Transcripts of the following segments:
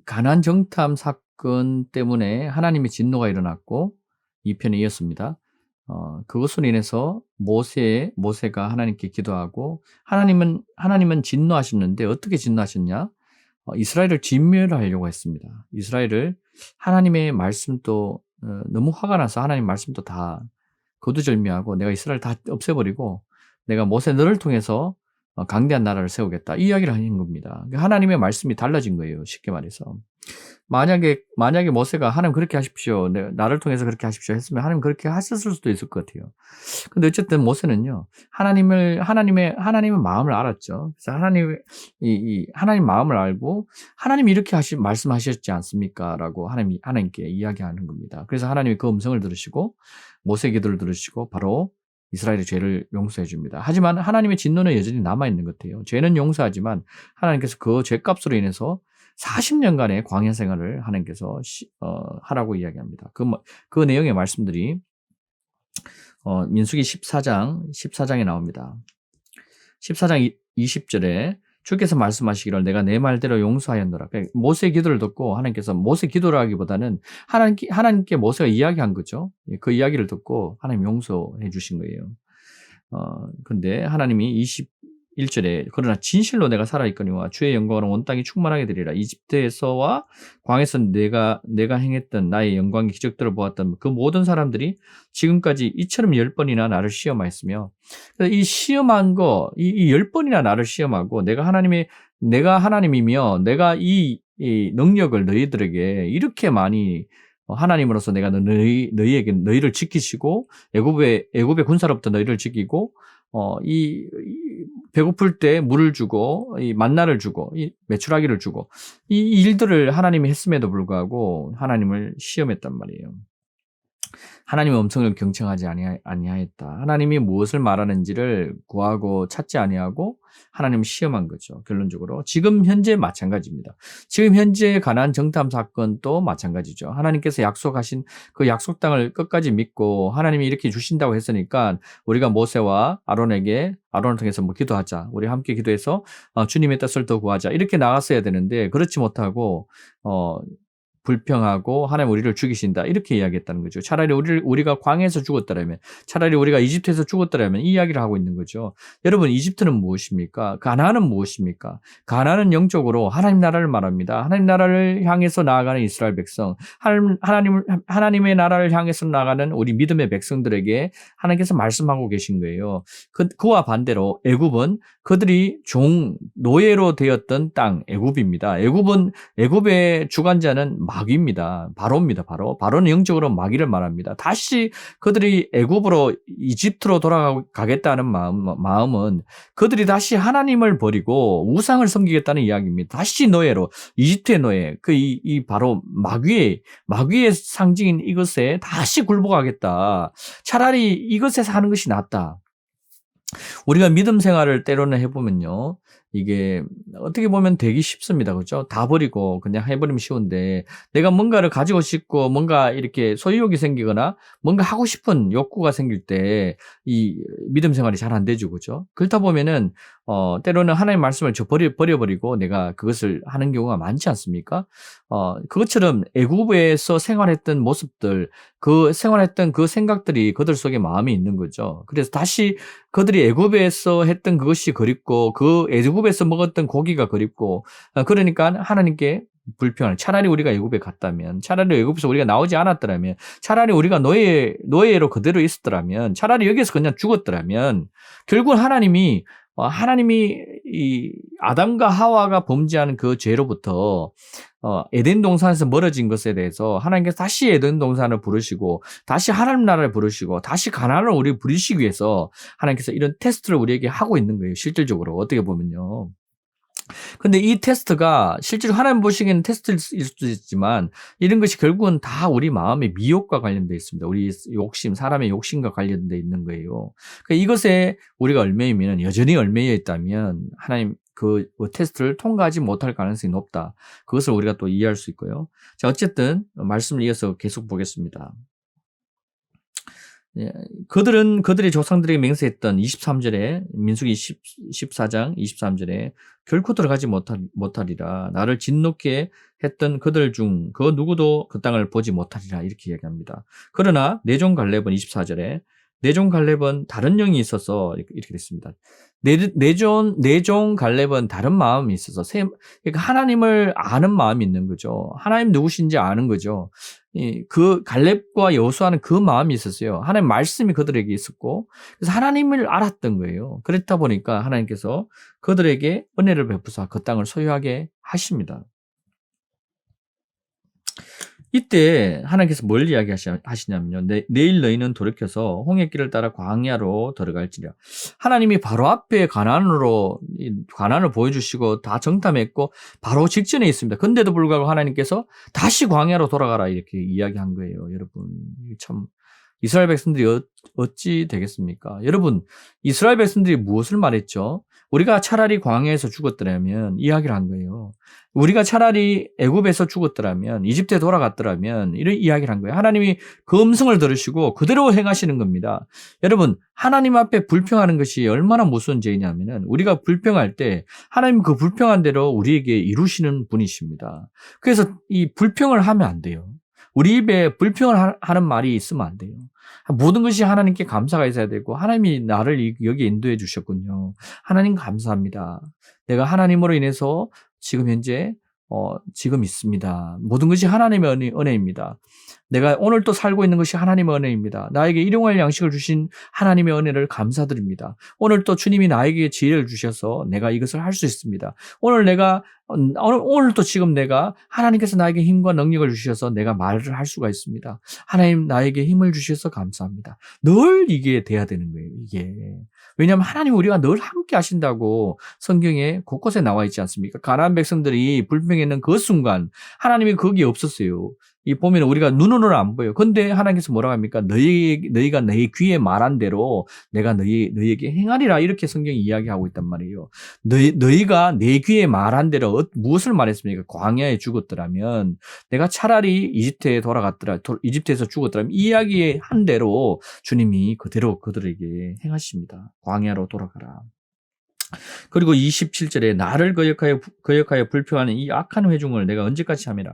가나안 정탐 사건 때문에 하나님의 진노가 일어났고 2편에 이었습니다. 그것으로 인해서 모세가 하나님께 기도하고 하나님은 진노하셨는데 어떻게 진노하셨냐? 이스라엘을 진멸하려고 했습니다. 이스라엘을 하나님의 말씀도 너무 화가 나서 하나님 말씀도 다 거두절미하고 내가 이스라엘 다 없애버리고 내가 모세 너를 통해서 강대한 나라를 세우겠다. 이 이야기를 하는 겁니다. 하나님의 말씀이 달라진 거예요. 쉽게 말해서. 만약에 모세가 하나님 그렇게 하십시오. 나를 통해서 그렇게 하십시오 했으면 하나님 그렇게 하셨을 수도 있을 것 같아요. 근데 어쨌든 모세는요. 하나님의 마음을 알았죠. 그래서 하나님 마음을 알고 하나님이 이렇게 말씀하셨지 않습니까라고 하나님께 이야기하는 겁니다. 그래서 하나님이 그 음성을 들으시고 모세 기도를 들으시고 바로 이스라엘의 죄를 용서해 줍니다. 하지만 하나님의 진노는 여전히 남아 있는 것 같아요. 죄는 용서하지만 하나님께서 그 죄값으로 인해서 40년간의 광야 생활을 하나님께서 하라고 이야기합니다. 그 내용의 말씀들이 민수기 14장에 나옵니다. 14장 20절에 주께서 말씀하시기를 내가 내 말대로 용서하였노라. 그러니까 모세의 기도를 듣고 하나님께서 모세 기도를 하기보다는 하나님께 모세가 이야기한 거죠. 그 이야기를 듣고 하나님 용서해 주신 거예요. 근데 하나님이 21절에 그러나 진실로 내가 살아있거니와 주의 영광으로 온 땅이 충만하게 되리라. 이집트에서와 광에서 내가 행했던 나의 영광의 기적들을 보았던 그 모든 사람들이 지금까지 이처럼 10번이나 나를 시험하였으며 이 시험한 거, 이 10번이나 나를 시험하고 내가 하나님이며 내가 이 능력을 너희들에게 이렇게 많이 하나님으로서 내가 너희를 지키시고 애굽의 군사로부터 너희를 지키고 이 배고플 때 물을 주고 이 만나를 주고 이 메추라기를 주고 이 일들을 하나님이 했음에도 불구하고 하나님을 시험했단 말이에요. 하나님의 음성을 경청하지 아니하였다. 하나님이 무엇을 말하는지를 구하고 찾지 아니하고 하나님을 시험한 거죠. 결론적으로 지금 현재 마찬가지입니다. 지금 현재 가나안 정탐 사건도 마찬가지죠. 하나님께서 약속하신 그 약속 땅을 끝까지 믿고 하나님이 이렇게 주신다고 했으니까 우리가 모세와 아론을 통해서 기도하자. 우리 함께 기도해서 주님의 뜻을 더 구하자. 이렇게 나갔어야 되는데 그렇지 못하고 불평하고 하나님 우리를 죽이신다 이렇게 이야기했다는 거죠. 차라리 우리가 광야에서 죽었더라면 차라리 우리가 이집트에서 죽었더라면 이 이야기를 하고 있는 거죠. 여러분 이집트는 무엇입니까? 가나안은 무엇입니까? 가나안은 영적으로 하나님 나라를 말합니다. 하나님 나라를 향해서 나아가는 이스라엘 백성 하나님의 나라를 향해서 나아가는 우리 믿음의 백성들에게 하나님께서 말씀하고 계신 거예요. 그와 반대로 애굽은 그들이 노예로 되었던 땅 애굽입니다. 애굽의 주관자는 마귀입니다. 바로입니다. 바로는 영적으로 마귀를 말합니다. 다시 그들이 애굽으로 이집트로 돌아가겠다는 마음은 그들이 다시 하나님을 버리고 우상을 섬기겠다는 이야기입니다. 다시 노예로 이집트의 노예 이 바로 마귀의 상징인 이것에 다시 굴복하겠다. 차라리 이것에 사는 것이 낫다. 우리가 믿음 생활을 때로는 해보면요. 이게 어떻게 보면 되기 쉽습니다. 그렇죠? 다 버리고 그냥 해버리면 쉬운데 내가 뭔가를 가지고 싶고 뭔가 이렇게 소유욕이 생기거나 뭔가 하고 싶은 욕구가 생길 때 이 믿음 생활이 잘 안 되죠. 그렇죠? 그렇다 보면은 때로는 하나님의 말씀을 버려버리고 내가 그것을 하는 경우가 많지 않습니까? 그것처럼 애굽에서 생활했던 모습들 생활했던 그 생각들이 그들 속에 마음이 있는 거죠. 그래서 다시 그들이 애굽에서 했던 그것이 그립고 그 애굽에서 먹었던 고기가 그립고 그러니까 하나님께 불평하는 차라리 우리가 애굽에 갔다면 차라리 애굽에서 우리가 나오지 않았더라면 차라리 우리가 노예로 그대로 있었더라면 차라리 여기서 그냥 죽었더라면 결국 하나님이 이 아담과 하와가 범죄하는 그 죄로부터 에덴 동산에서 멀어진 것에 대해서 하나님께서 다시 에덴 동산을 부르시고 다시 하나님 나라를 부르시고 다시 가나안을 우리 부르시기 위해서 하나님께서 이런 테스트를 우리에게 하고 있는 거예요. 실질적으로 어떻게 보면요. 근데 이 테스트가 실제로 하나님 보시기에는 테스트일 수도 있지만 이런 것이 결국은 다 우리 마음의 미혹과 관련되어 있습니다. 우리 사람의 욕심과 관련되어 있는 거예요. 그러니까 이것에 우리가 여전히 얽매여 있다면 하나님 그 테스트를 통과하지 못할 가능성이 높다. 그것을 우리가 또 이해할 수 있고요. 자, 어쨌든 말씀을 이어서 계속 보겠습니다. 예, 그들의 조상들에게 맹세했던 23절에 민수기 14장 23절에 결코 들어가지 못하리라. 나를 진노케 했던 그들 중 그 누구도 그 땅을 보지 못하리라. 이렇게 이야기합니다. 그러나 내종 갈렙은 24절에 내종 갈렙은 다른 영이 있어서 이렇게 됐습니다. 내종 갈렙은 다른 마음이 있어서 그러니까 하나님을 아는 마음이 있는 거죠. 하나님 누구신지 아는 거죠. 그 갈렙과 여호수아는 그 마음이 있었어요. 하나님 말씀이 그들에게 있었고 그래서 하나님을 알았던 거예요. 그렇다 보니까 하나님께서 그들에게 은혜를 베푸사 그 땅을 소유하게 하십니다. 이때 하나님께서 뭘 이야기하시냐면요. 내일 너희는 돌이켜서 홍해길을 따라 광야로 들어갈지라. 하나님이 바로 앞에 가나안을 보여주시고 다 정탐했고 바로 직전에 있습니다. 근데도 불구하고 하나님께서 다시 광야로 돌아가라 이렇게 이야기한 거예요. 여러분 참 이스라엘 백성들이 어찌 되겠습니까? 여러분 이스라엘 백성들이 무엇을 말했죠? 우리가 차라리 광야에서 죽었더라면 이야기를 한 거예요. 우리가 차라리 애굽에서 죽었더라면 이집트에 돌아갔더라면 이런 이야기를 한 거예요. 하나님이 그 음성을 들으시고 그대로 행하시는 겁니다. 여러분 하나님 앞에 불평하는 것이 얼마나 무서운 죄냐면은 우리가 불평할 때 하나님 그 불평한 대로 우리에게 이루시는 분이십니다. 그래서 이 불평을 하면 안 돼요. 우리 입에 불평을 하는 말이 있으면 안 돼요. 모든 것이 하나님께 감사가 있어야 되고 하나님이 나를 여기 인도해 주셨군요. 하나님 감사합니다. 내가 하나님으로 인해서 지금 현재 지금 있습니다. 모든 것이 하나님의 은혜입니다. 내가 오늘 또 살고 있는 것이 하나님의 은혜입니다. 나에게 일용할 양식을 주신 하나님의 은혜를 감사드립니다. 오늘 또 주님이 나에게 지혜를 주셔서 내가 이것을 할 수 있습니다. 오늘 또 지금 내가 하나님께서 나에게 힘과 능력을 주셔서 내가 말을 할 수가 있습니다. 하나님 나에게 힘을 주셔서 감사합니다. 늘 이게 돼야 되는 거예요. 이게. 왜냐하면 하나님 우리가 늘 함께 하신다고 성경에 곳곳에 나와 있지 않습니까? 가나안 백성들이 불평했는 그 순간 하나님이 거기 없었어요. 이 보면 우리가 눈으로는 안 보여요. 근데 하나님께서 뭐라고 합니까? 너희가 내 귀에 말한 대로 내가 너희에게 행하리라 이렇게 성경이 이야기하고 있단 말이에요. 너희가 내 귀에 말한 대로 무엇을 말했습니까? 광야에 죽었더라면 내가 차라리 이집트에서 죽었더라면 이야기한 대로 주님이 그대로 그들에게 행하십니다. 광야로 돌아가라. 그리고 27절에 나를 거역하여 불평하는 이 악한 회중을 내가 언제까지 참이라.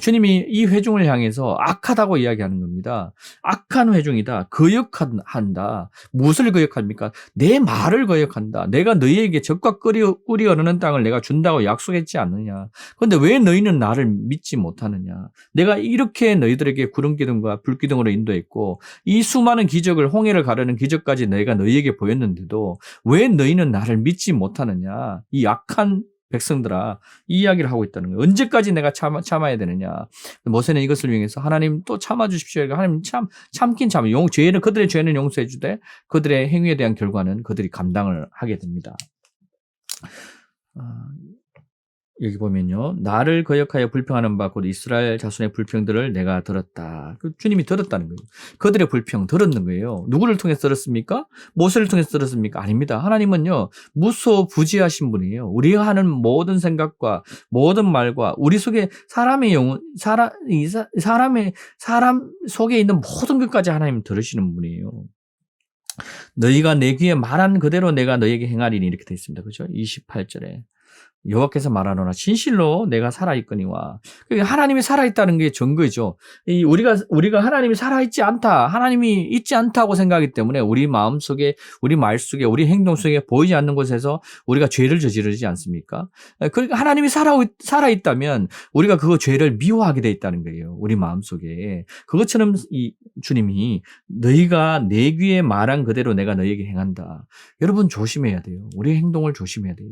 주님이 이 회중을 향해서 악하다고 이야기하는 겁니다. 악한 회중이다. 거역한다. 무엇을 거역합니까? 내 말을 거역한다. 내가 너희에게 적과 꿀이 흐르는 땅을 내가 준다고 약속했지 않느냐. 그런데 왜 너희는 나를 믿지 못하느냐. 내가 이렇게 너희들에게 구름기둥과 불기둥으로 인도했고 이 수많은 기적을 홍해를 가르는 기적까지 내가 너희에게 보였는데도 왜 너희는 나를 믿지 못하느냐. 이 약한 백성들아 이 이야기를 하고 있다는 거예요. 언제까지 내가 참아야 되느냐. 모세는 이것을 위해서 하나님 또 참아주십시오. 하나님 참긴 참아. 그들의 죄는 용서해 주되 그들의 행위에 대한 결과는 그들이 감당을 하게 됩니다. 여기 보면요. 나를 거역하여 불평하는 바 곧 이스라엘 자손의 불평들을 내가 들었다. 주님이 들었다는 거예요. 그들의 불평 들었는 거예요. 누구를 통해서 들었습니까? 모세를 통해서 들었습니까? 아닙니다. 하나님은요. 무소부지하신 분이에요. 우리가 하는 모든 생각과 모든 말과 우리 속에 사람 속에 있는 모든 것까지 하나님 들으시는 분이에요. 너희가 내 귀에 말한 그대로 내가 너희에게 행하리니 이렇게 되어 있습니다. 그렇죠? 28절에. 여호와께서 말하노라 진실로 내가 살아있거니와. 하나님이 살아있다는 게 증거죠. 우리가 하나님이 살아있지 않다, 하나님이 있지 않다고 생각하기 때문에 우리 마음 속에, 우리 말 속에, 우리 행동 속에 보이지 않는 곳에서 우리가 죄를 저지르지 않습니까? 그러니까 하나님이 살아있다면 우리가 그 죄를 미워하게 돼 있다는 거예요. 우리 마음 속에. 그것처럼 이 주님이 너희가 내 귀에 말한 그대로 내가 너희에게 행한다. 여러분 조심해야 돼요. 우리 행동을 조심해야 돼요.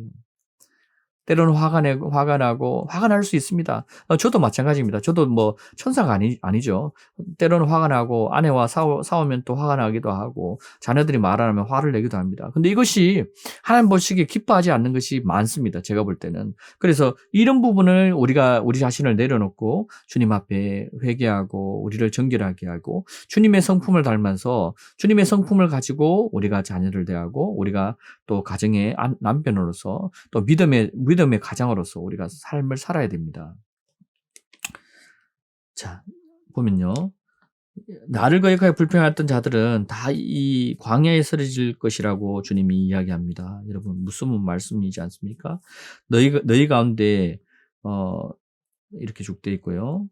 때로는 화가 날 수 있습니다. 저도 마찬가지입니다. 저도 뭐 천사가 아니죠. 때로는 화가 나고 아내와 싸우면 또 화가 나기도 하고 자녀들이 말 안 하면 화를 내기도 합니다. 근데 이것이 하나님 보시기에 기뻐하지 않는 것이 많습니다. 제가 볼 때는. 그래서 이런 부분을 우리 자신을 내려놓고 주님 앞에 회개하고 우리를 정결하게 하고 주님의 성품을 닮아서 주님의 성품을 가지고 우리가 자녀를 대하고 우리가 또 가정의 남편으로서 또 믿음의 가장으로서 우리가 삶을 살아야 됩니다. 자, 보면요. 나를 거역하여 불평하였던 자들은 다 이 광야에 쓰러질 것이라고 주님이 이야기합니다. 여러분 무슨 말씀이지 않습니까? 너희 가운데 이렇게 죽돼 있고요.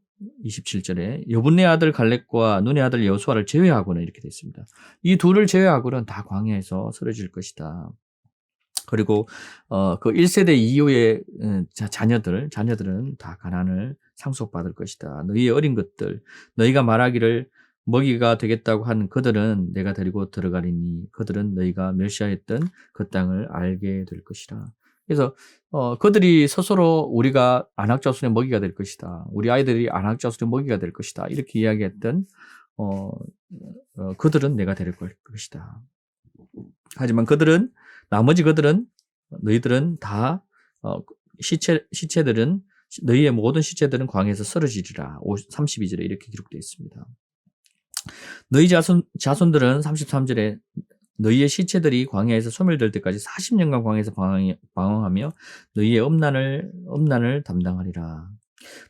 27절에 여분네 아들 갈렙과 눈의 아들 여호수아를 제외하고는 이렇게 되어 있습니다. 이 둘을 제외하고는 다 광야에서 쓰러질 것이다. 그리고 그 1세대 이후의 자녀들은 다 가난을 상속받을 것이다. 너희의 어린 것들, 너희가 말하기를 먹이가 되겠다고 한 그들은 내가 데리고 들어가리니 그들은 너희가 멸시하였던 그 땅을 알게 될 것이라. 그래서 그들이 스스로 우리가 안악자손의 먹이가 될 것이다. 우리 아이들이 안악자손의 먹이가 될 것이다. 이렇게 이야기했던 그들은 내가 데릴 것이다. 하지만 나머지 그들은 너희들은 다 시체들은 너희의 모든 시체들은 광야에서 쓰러지리라. 32절에 이렇게 기록되어 있습니다. 너희 자손들은 33절에 너희의 시체들이 광야에서 소멸될 때까지 40년간 광야에서 방황하며 너희의 엄난을 담당하리라.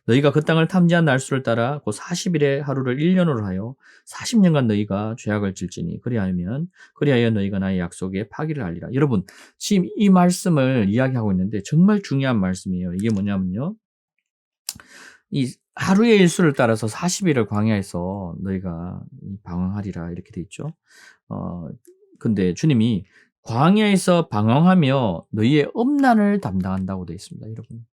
너희가 그 땅을 탐지한 날수를 따라 그 40일의 하루를 1년으로 하여 40년간 너희가 죄악을 질지니 그리하여 너희가 나의 약속에 파기를 하리라. 여러분 지금 이 말씀을 이야기하고 있는데 정말 중요한 말씀이에요. 이게 뭐냐면요. 이 하루의 일수를 따라서 40일을 광야에서 너희가 방황하리라 이렇게 돼 있죠. 근데 주님이 광야에서 방황하며 너희의 엄난을 담당한다고 되어 있습니다. 여러분.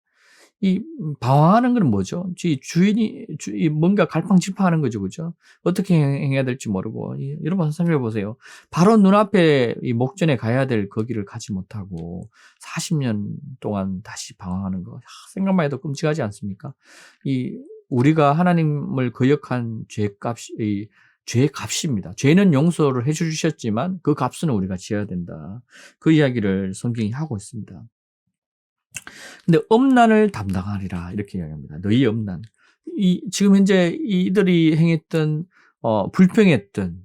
이 방황하는 건 뭐죠? 주인이 뭔가 갈팡질팡하는 거죠, 그죠? 어떻게 행해야 될지 모르고 여러분 한번 생각해 보세요. 바로 눈앞에 이 목전에 가야 될 거기를 가지 못하고 40년 동안 다시 방황하는 거 생각만 해도 끔찍하지 않습니까? 우리가 하나님을 거역한 죄의 값입니다. 죄는 용서를 해주셨지만 그 값은 우리가 지어야 된다. 그 이야기를 성경이 하고 있습니다. 근데 엄난을 담당하리라 이렇게 이야기합니다. 너희 엄난. 지금 현재 이들이 행했던 불평했던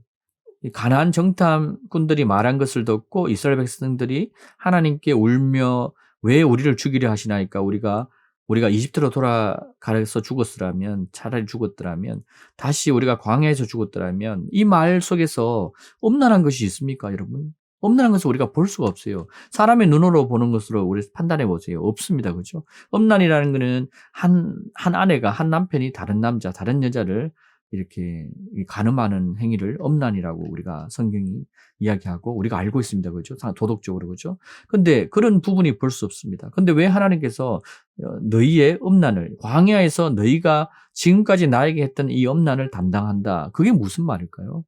가나안 정탐꾼들이 말한 것을 듣고 이스라엘 백성들이 하나님께 울며 왜 우리를 죽이려 하시나이까 우리가 이집트로 돌아가서 죽었더라면 차라리 죽었더라면 다시 우리가 광야에서 죽었더라면 이 말 속에서 엄난한 것이 있습니까 여러분? 엄난한 것을 우리가 볼 수가 없어요. 사람의 눈으로 보는 것으로 우리 판단해 보세요. 없습니다. 그죠? 엄난이라는 것은 한 아내가 한 남편이 다른 남자, 다른 여자를 이렇게 간음하는 행위를 엄난이라고 우리가 성경이 이야기하고 우리가 알고 있습니다. 그죠? 도덕적으로 그죠? 근데 그런 부분이 볼 수 없습니다. 근데 왜 하나님께서 너희의 엄난을 광야에서 너희가 지금까지 나에게 했던 이 엄난을 담당한다. 그게 무슨 말일까요?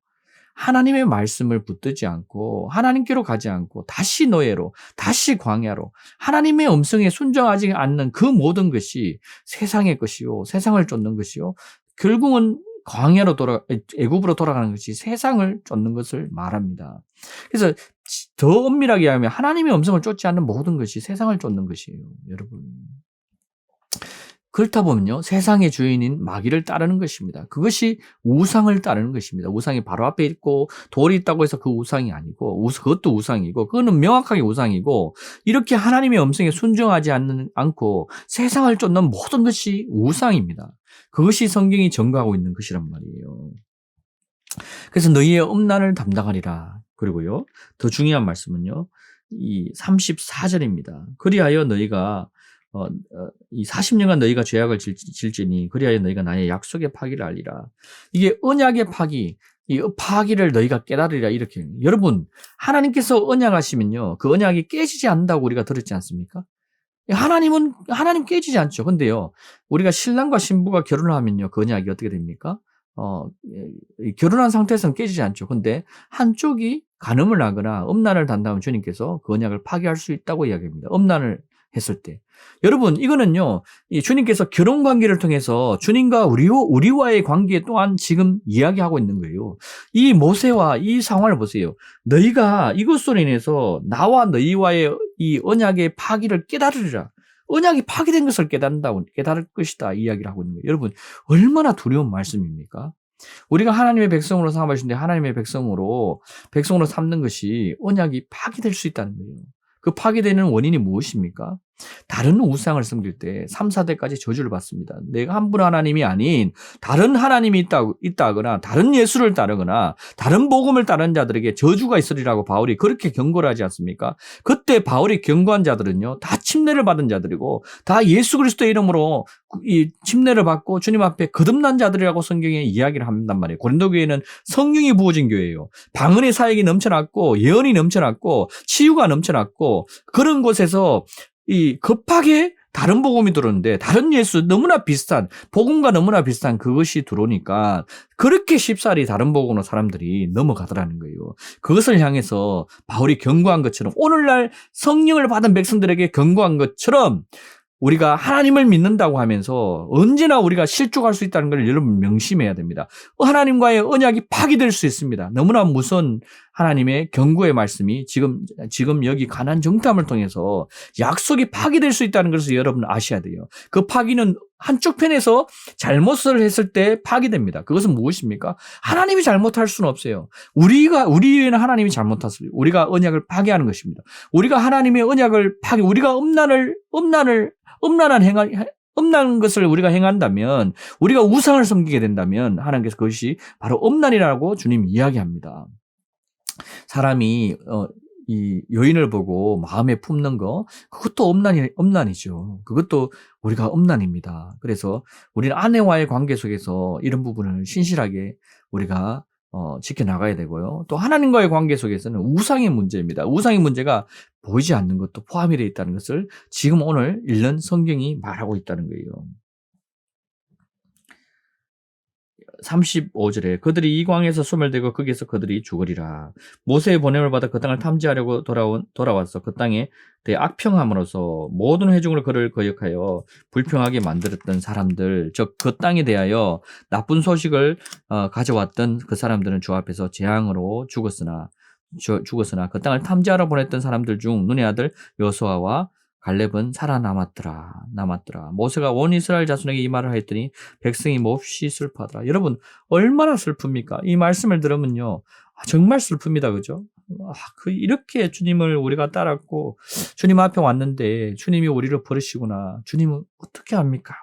하나님의 말씀을 붙들지 않고 하나님께로 가지 않고 다시 노예로 다시 광야로 하나님의 음성에 순종하지 않는 그 모든 것이 세상의 것이요 세상을 쫓는 것이요 결국은 광야로 애굽으로 돌아가는 것이 세상을 쫓는 것을 말합니다. 그래서 더 엄밀하게 하면 하나님의 음성을 쫓지 않는 모든 것이 세상을 쫓는 것이에요. 여러분. 그렇다 보면요. 세상의 주인인 마귀를 따르는 것입니다. 그것이 우상을 따르는 것입니다. 우상이 바로 앞에 있고 돌이 있다고 해서 그 우상이 아니고 그것도 우상이고 그거는 명확하게 우상이고 이렇게 하나님의 음성에 순종하지 않고 세상을 쫓는 모든 것이 우상입니다. 그것이 성경이 증거하고 있는 것이란 말이에요. 그래서 너희의 엄난을 담당하리라. 그리고요. 더 중요한 말씀은요. 이 34절입니다. 그리하여 너희가 이 40년간 너희가 죄악을 질지니 그리하여 너희가 나의 약속의 파기를 알리라. 이게 언약의 파기, 이 파기를 너희가 깨달으리라 이렇게. 여러분 하나님께서 언약하시면요. 그 언약이 깨지지 않는다고 우리가 들었지 않습니까? 하나님 깨지지 않죠. 근데요. 우리가 신랑과 신부가 결혼을 하면요. 그 언약이 어떻게 됩니까? 결혼한 상태에서는 깨지지 않죠. 근데 한쪽이 간음을 하거나 엄난을 단다면 주님께서 그 언약을 파기할 수 있다고 이야기합니다. 엄난을 했을 때. 여러분, 이거는요, 주님께서 결혼 관계를 통해서 주님과 우리와의 관계 또한 지금 이야기하고 있는 거예요. 이 모세와 이 상황을 보세요. 너희가 이것으로 인해서 나와 너희와의 이 언약의 파기를 깨달으리라. 언약이 파기된 것을 깨달을 것이다. 이야기를 하고 있는 거예요. 여러분, 얼마나 두려운 말씀입니까? 우리가 하나님의 백성으로 삼으신데 하나님의 백성으로 삼는 것이 언약이 파기될 수 있다는 거예요. 그 파기되는 원인이 무엇입니까? 다른 우상을 섬길 때 3, 4대까지 저주를 받습니다. 내가 한 분 하나님이 아닌 다른 하나님이 있다거나 다른 예수를 따르거나 다른 복음을 따르는 자들에게 저주가 있으리라고 바울이 그렇게 경고를 하지 않습니까? 그때 바울이 경고한 자들은요, 다 침례를 받은 자들이고 다 예수 그리스도의 이름으로 이 침례를 받고 주님 앞에 거듭난 자들이라고 성경에 이야기를 한단 말이에요. 고린도 교회는 성령이 부어진 교회예요. 방언의 사역이 넘쳐났고 예언이 넘쳐났고 치유가 넘쳐났고 그런 곳에서 이 급하게 다른 복음이 들어오는데 다른 예수 너무나 비슷한 복음과 너무나 비슷한 그것이 들어오니까 그렇게 쉽사리 다른 복음으로 사람들이 넘어가더라는 거예요. 그것을 향해서 바울이 경고한 것처럼 오늘날 성령을 받은 백성들에게 경고한 것처럼 우리가 하나님을 믿는다고 하면서 언제나 우리가 실족할 수 있다는 걸 여러분 명심해야 됩니다. 하나님과의 언약이 파기될 수 있습니다. 너무나 무서운 하나님의 경고의 말씀이 지금 여기 가나안 정탐을 통해서 약속이 파기될 수 있다는 것을 여러분 아셔야 돼요. 그 파기는 한쪽 편에서 잘못을 했을 때 파기됩니다. 그것은 무엇입니까? 하나님이 잘못할 수는 없어요. 우리는 하나님이 잘못했어요. 우리가 언약을 파기하는 것입니다. 우리가 하나님의 언약을 우리가 음란한 것을 우리가 행한다면, 우리가 우상을 섬기게 된다면 하나님께서 그것이 바로 음란이라고 주님이 이야기합니다. 사람이 이 여인을 보고 마음에 품는 거, 그것도 음란이죠. 그것도 우리가 음란입니다. 그래서 우리는 아내와의 관계 속에서 이런 부분을 신실하게 우리가 지켜나가야 되고요. 또 하나님과의 관계 속에서는 우상의 문제입니다. 우상의 문제가 보이지 않는 것도 포함이 되어 있다는 것을 지금 오늘 읽는 성경이 말하고 있다는 거예요. 35절에 그들이 이 광에서 소멸되고 거기에서 그들이 죽으리라. 모세의 보냄을 받아 그 땅을 탐지하려고 돌아와서 그 땅에 대해 악평함으로써 모든 회중으로 그를 거역하여 불평하게 만들었던 사람들, 즉 그 땅에 대하여 나쁜 소식을 가져왔던 그 사람들은 주 앞에서 재앙으로 죽었으나 그 땅을 탐지하러 보냈던 사람들 중 눈의 아들 여호수아와 갈렙은 살아남았더라. 모세가 온 이스라엘 자손에게 이 말을 하였더니 백성이 몹시 슬퍼하더라. 여러분 얼마나 슬픕니까? 이 말씀을 들으면요, 정말 슬픕니다. 그죠? 이렇게 주님을 우리가 따랐고 주님 앞에 왔는데 주님이 우리를 버리시구나. 주님은 어떻게 합니까?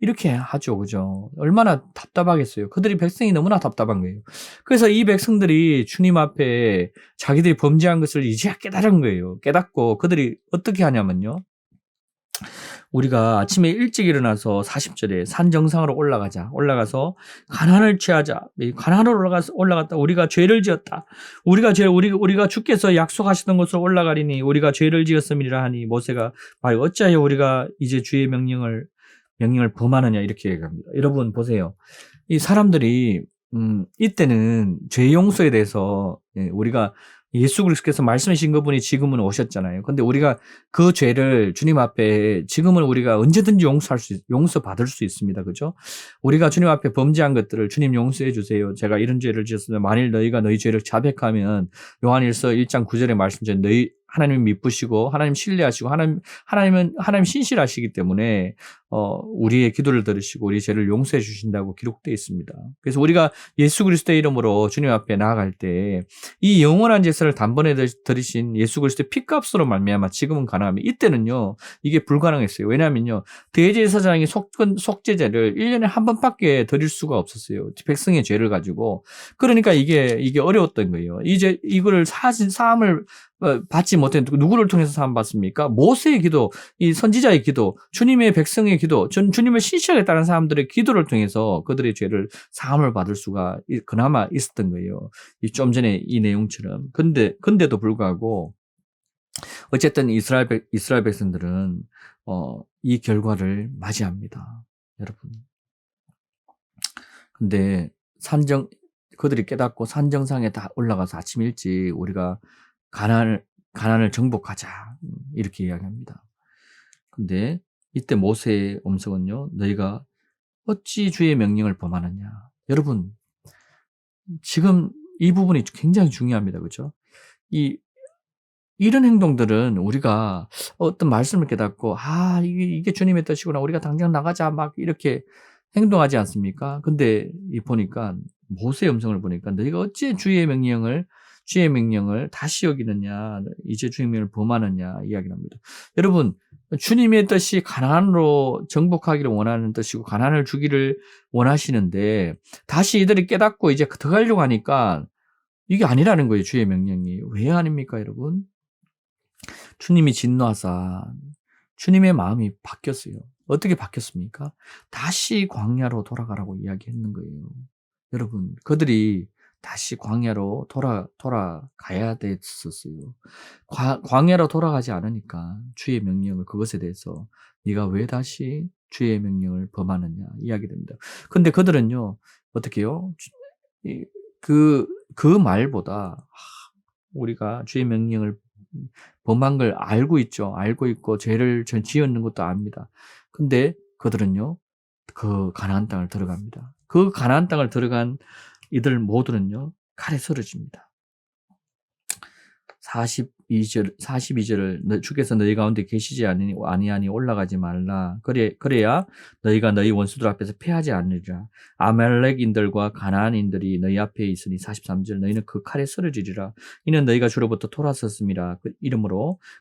이렇게 하죠. 그죠? 얼마나 답답하겠어요. 그들이 백성이 너무나 답답한 거예요. 그래서 이 백성들이 주님 앞에 자기들이 범죄한 것을 이제야 깨달은 거예요. 깨닫고 그들이 어떻게 하냐면요, 우리가 아침에 일찍 일어나서 40절에 산 정상으로 올라가서 가난을 취하자. 가난으로 올라갔다. 우리가 죄를 지었다. 우리가 주께서 약속하시던 곳으로 올라가리니 우리가 죄를 지었음이라 하니 모세가 어찌하여 우리가 이제 주의 명령을 범하느냐 이렇게 얘기합니다. 여러분 보세요. 이 사람들이 이때는 죄 용서에 대해서 우리가 예수 그리스도께서 말씀하신 그분이 지금은 오셨잖아요. 근데 우리가 그 죄를 주님 앞에 지금은 우리가 언제든지 용서받을 수 있습니다. 그죠? 우리가 주님 앞에 범죄한 것들을 주님 용서해 주세요. 제가 이런 죄를 지었으면 만일 너희가 너희 죄를 자백하면 요한일서 1장 9절의 말씀처럼 하나님 미쁘시고 하나님 신뢰하시고 하나님 신실하시기 때문에 우리의 기도를 들으시고 우리 죄를 용서해 주신다고 기록되어 있습니다. 그래서 우리가 예수 그리스도의 이름으로 주님 앞에 나아갈 때 이 영원한 제사를 단번에 들으신 예수 그리스도의 피값으로 말미암아 지금은 가능합니다. 이때는요 이게 불가능했어요. 왜냐하면요 대제사장이 속죄제를 1년에 한 번밖에 드릴 수가 없었어요. 백성의 죄를 가지고. 그러니까 이게 어려웠던 거예요. 이제 이거를 사함을 받지 못했는데 누구를 통해서 사함 받습니까? 모세의 기도, 이 선지자의 기도, 주님의 백성의 기도, 주님을 신실하게 따른 사람들의 기도를 통해서 그들의 죄를 사함을 받을 수가 그나마 있었던 거예요. 좀 전에 이 내용처럼. 근데도 불구하고 어쨌든 이스라엘 백성들은 이 결과를 맞이합니다. 여러분. 근데 그들이 깨닫고 산정상에 다 올라가서 아침 일찍 우리가 가나안을 정복하자 이렇게 이야기합니다. 근데 이때 모세의 음성은요, 너희가 어찌 주의 명령을 범하느냐. 여러분 지금 이 부분이 굉장히 중요합니다. 그렇죠? 이런 행동들은 우리가 어떤 말씀을 깨닫고 이게 주님의 뜻이구나. 우리가 당장 나가자 막 이렇게 행동하지 않습니까? 근데 보니까 모세의 음성을 보니까 너희가 어찌 주의 명령을 다시 여기느냐, 이제 주의 명령을 범하느냐 이야기를 합니다. 여러분 주님의 뜻이 가나안으로 정복하기를 원하는 뜻이고 가나안을 주기를 원하시는데 다시 이들이 깨닫고 이제 들어가려고 하니까 이게 아니라는 거예요. 주의 명령이. 왜 아닙니까, 여러분? 주님이 진노하사 주님의 마음이 바뀌었어요. 어떻게 바뀌었습니까? 다시 광야로 돌아가라고 이야기했는 거예요. 여러분, 그들이 다시 광야로 돌아가야 됐었어요. 광야로 돌아가지 않으니까 주의 명령을 그것에 대해서 네가 왜 다시 주의 명령을 범하느냐 이야기됩니다. 근데 그들은요, 어떻게 해요? 그 말보다 우리가 주의 명령을 범한 걸 알고 있죠. 알고 있고 죄를 지었는 것도 압니다. 근데 그들은요, 그 가나안 땅을 들어갑니다. 그 가나안 땅을 들어간 이들 모두는요, 칼에 쓰러집니다. 42절을 주께서 너희 가운데 계시지 아니하니 올라가지 말라. 그래야 너희가 너희 원수들 앞에서 패하지 않으리라. 아말렉인들과 가나안인들이 너희 앞에 있으니 43절 너희는 그 칼에 쓰러지리라. 이는 너희가 주로부터 돌아섰음이라.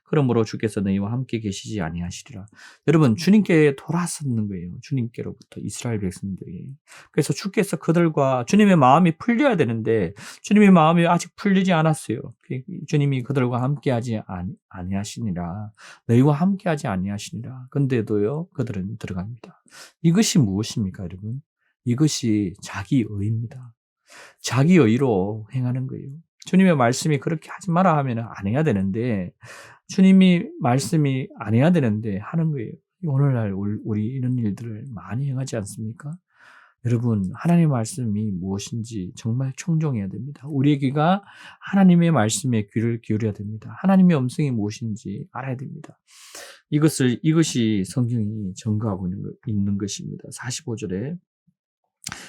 그러므로 주께서 너희와 함께 계시지 아니하시리라. 여러분, 주님께 돌아섰는 거예요. 주님께로부터 이스라엘 백성들이. 그래서 주께서 그들과 주님의 마음이 풀려야 되는데 주님의 마음이 아직 풀리지 않았어요. 주님이 그들과 함께하지 아니하시니라. 너희와 함께하지 아니하시니라. 근데도요, 그들은 들어갑니다. 이것이 무엇입니까, 여러분? 이것이 자기의입니다. 자기의로 행하는 거예요. 주님의 말씀이 그렇게 하지 마라 하면 안 해야 되는데, 주님이 말씀이 안 해야 되는데 하는 거예요. 오늘날 우리 이런 일들을 많이 행하지 않습니까? 여러분, 하나님의 말씀이 무엇인지 정말 청정해야 됩니다. 우리의 귀가 하나님의 말씀에 귀를 기울여야 됩니다. 하나님의 음성이 무엇인지 알아야 됩니다. 이것이 성경이 증거하고 있는 것입니다. 45절에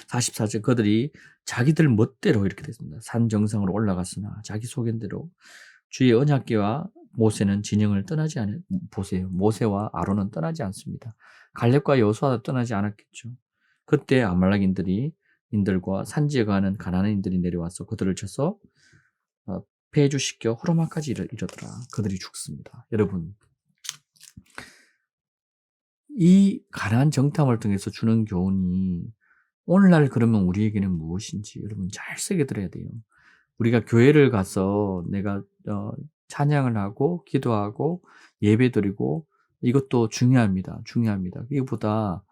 44절 그들이 자기들 멋대로 이렇게 됐습니다. 산 정상으로 올라갔으나 자기 소견대로 주의 언약궤와 모세는 진영을 떠나지 보세요. 모세와 아론은 떠나지 않습니다. 갈렙과 여호수아도 떠나지 않았겠죠. 그때 아말렉인들과 산지에 가는 가나안인들이 내려와서 그들을 쳐서 폐주시켜 호르마까지 이르더라. 그들이 죽습니다. 여러분, 이 가나안 정탐을 통해서 주는 교훈이 오늘날 그러면 우리에게는 무엇인지 여러분 잘 새겨 들어야 돼요. 우리가 교회를 가서 내가 찬양을 하고 기도하고 예배드리고 이것도 중요합니다. 이것보다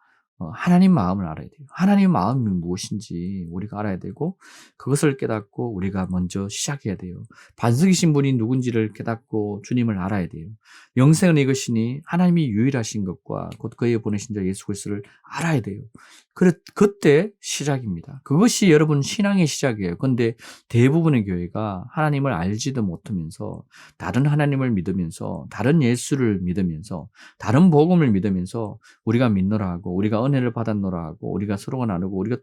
하나님 마음을 알아야 돼요. 하나님 마음이 무엇인지 우리가 알아야 되고 그것을 깨닫고 우리가 먼저 시작해야 돼요. 반석이신 분이 누군지를 깨닫고 주님을 알아야 돼요. 영생은 이것이니 하나님이 유일하신 것과 곧 그에 보내신 자 예수 그리스도를 알아야 돼요. 그때 시작입니다. 그것이 여러분 신앙의 시작이에요. 그런데 대부분의 교회가 하나님을 알지도 못하면서 다른 하나님을 믿으면서 다른 예수를 믿으면서 다른 복음을 믿으면서 우리가 믿노라 하고 우리가 은혜를 받았노라 하고 우리가 서로가 나누고 우리가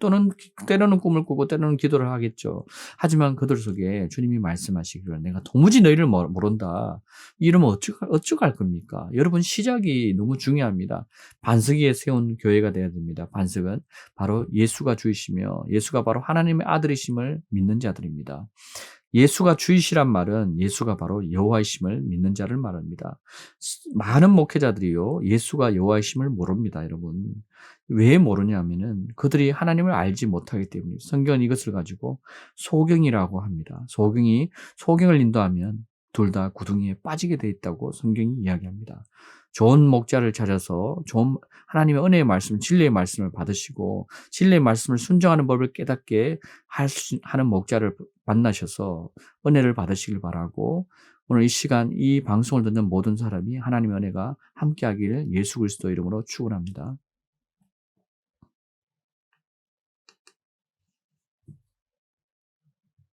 때로는 꿈을 꾸고 때로는 기도를 하겠죠. 하지만 그들 속에 주님이 말씀하시기를 내가 도무지 너희를 모른다. 이러면 어쩌갈 겁니까? 여러분 시작이 너무 중요합니다. 반석 위에 세운 교회가 되어야 됩니다. 반석은 바로 예수가 주이시며 예수가 바로 하나님의 아들이심을 믿는 자들입니다. 예수가 주이시란 말은 예수가 바로 여호와이심을 믿는 자를 말합니다. 많은 목회자들이요 예수가 여호와이심을 모릅니다. 여러분 왜 모르냐면은 그들이 하나님을 알지 못하기 때문입니다. 성경은 이것을 가지고 소경이라고 합니다. 소경을 인도하면 둘 다 구덩이에 빠지게 돼 있다고 성경이 이야기합니다. 좋은 목자를 찾아서 하나님의 은혜의 말씀, 진리의 말씀을 받으시고 진리의 말씀을 순종하는 법을 깨닫게 하는 목자를 만나셔서 은혜를 받으시길 바라고 오늘 이 시간 이 방송을 듣는 모든 사람이 하나님의 은혜가 함께하기를 예수 그리스도 이름으로 축원합니다.